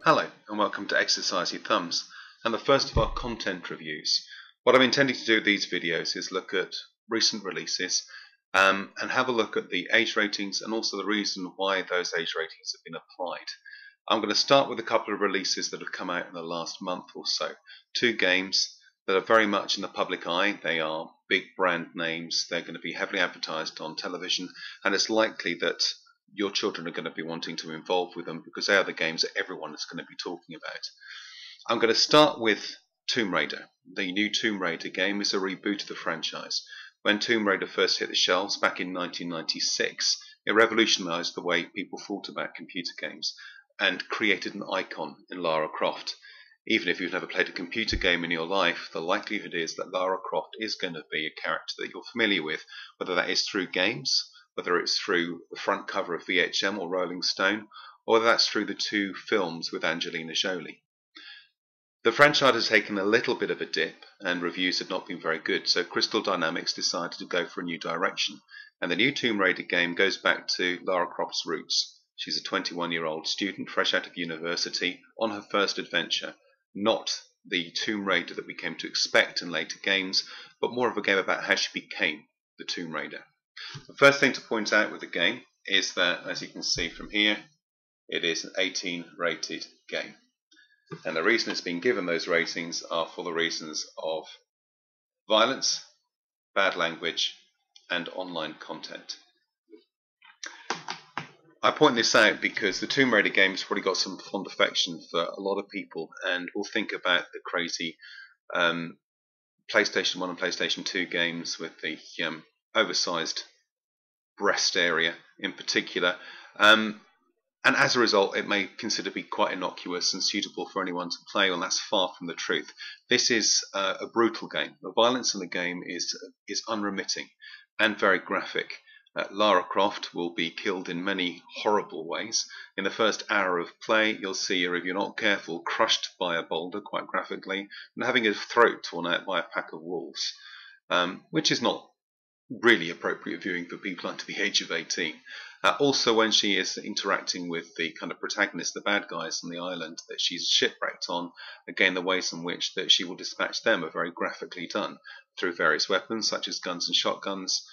Hello and welcome to Exercise Your Thumbs and the first of our content reviews. What I'm intending to do with these videos is look at recent releases and have a look at the age ratings and also the reason why those age ratings have been applied. I'm going to start with a couple of releases that have come out in the last month or so. Two games that are very much in the public eye. They are big brand names, they're going to be heavily advertised on television, and it's likely that your children are going to be wanting to involve with them because they are the games that everyone is going to be talking about. I'm going to start with Tomb Raider. The new Tomb Raider game is a reboot of the franchise. When Tomb Raider first hit the shelves back in 1996, it revolutionized the way people thought about computer games and created an icon in Lara Croft. Even if you've never played a computer game in your life, the likelihood is that Lara Croft is going to be a character that you're familiar with, whether that is through games, whether it's through the front cover of VHM or Rolling Stone, or whether that's through the two films with Angelina Jolie. The franchise has taken a little bit of a dip and reviews have not been very good, so Crystal Dynamics decided to go for a new direction. And the new Tomb Raider game goes back to Lara Croft's roots. She's a 21-year-old student fresh out of university on her first adventure, not the Tomb Raider that we came to expect in later games, but more of a game about how she became the Tomb Raider. The first thing to point out with the game is that, as you can see from here, it is an 18 rated game. And the reason it's been given those ratings are for the reasons of violence, bad language, and online content. I point this out because the Tomb Raider game has probably got some fond affection for a lot of people, and we'll think about the crazy PlayStation 1 and PlayStation 2 games with the oversized breast area in particular, and as a result it may consider to be quite innocuous and suitable for anyone to play, and that's far from the truth. This is a brutal game. The violence in the game is unremitting and very graphic. Lara Croft will be killed in many horrible ways. In the first hour of play, you'll see her, if you're not careful, crushed by a boulder quite graphically and having her throat torn out by a pack of wolves, which is not really appropriate viewing for people under the age of 18. Also, when she is interacting with the kind of protagonists, the bad guys on the island that she's shipwrecked on, again the ways in which that she will dispatch them are very graphically done through various weapons such as guns and shotguns,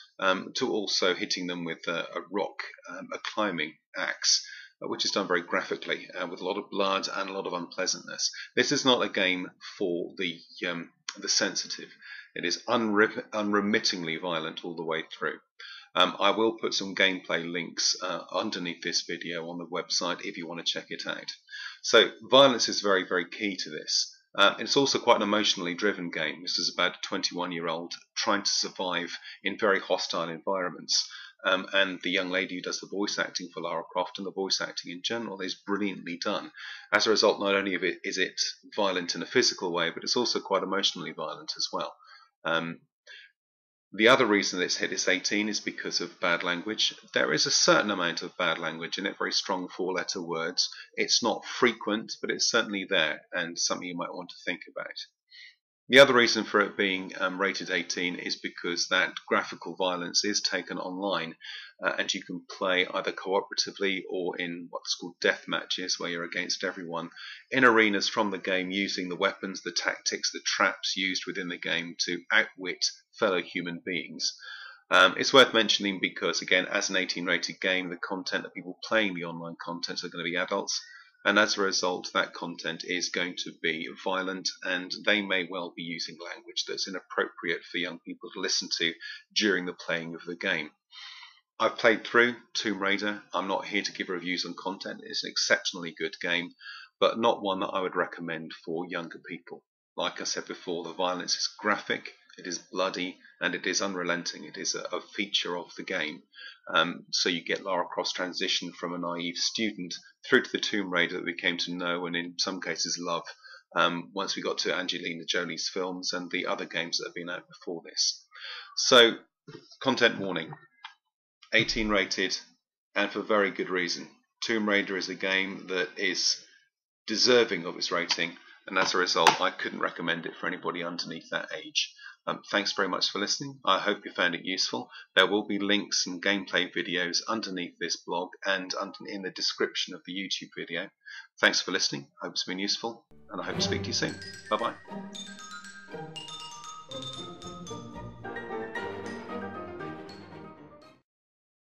to also hitting them with a rock, a climbing axe, which is done very graphically with a lot of blood and a lot of unpleasantness. This is not a game for the sensitive. It is unremittingly violent all the way through. I will put some gameplay links underneath this video on the website if you want to check it out. So violence is very, very key to this. It's also quite an emotionally driven game. This is about a 21-year-old trying to survive in very hostile environments. And the young lady who does the voice acting for Lara Croft and the voice acting in general is brilliantly done. As a result, not only is it violent in a physical way, but it's also quite emotionally violent as well. The other reason it's hit its 18 is because of bad language. There is a certain amount of bad language in it, very strong four-letter words. It's not frequent, but it's certainly there and something you might want to think about. The other reason for it being rated 18 is because that graphical violence is taken online, and you can play either cooperatively or in what's called death matches, where you're against everyone in arenas from the game using the weapons, the tactics, the traps used within the game to outwit fellow human beings. It's worth mentioning because, again, as an 18 rated game, the content that people playing the online content are going to be adults. And as a result, that content is going to be violent, and they may well be using language that's inappropriate for young people to listen to during the playing of the game. I've played through Tomb Raider. I'm not here to give reviews on content. It's an exceptionally good game, but not one that I would recommend for younger people. Like I said before, the violence is graphic, it is bloody, and it is unrelenting. It is a feature of the game. So you get Lara Croft's transition from a naive student through to the Tomb Raider that we came to know and in some cases love once we got to Angelina Jolie's films and the other games that have been out before this. So, content warning, 18 rated, and for very good reason. Tomb Raider is a game that is deserving of its rating, and as a result I couldn't recommend it for anybody underneath that age. Thanks very much for listening. I hope you found it useful. There will be links and gameplay videos underneath this blog and in the description of the YouTube video. Thanks for listening. I hope it's been useful, and I hope to speak to you soon. Bye bye.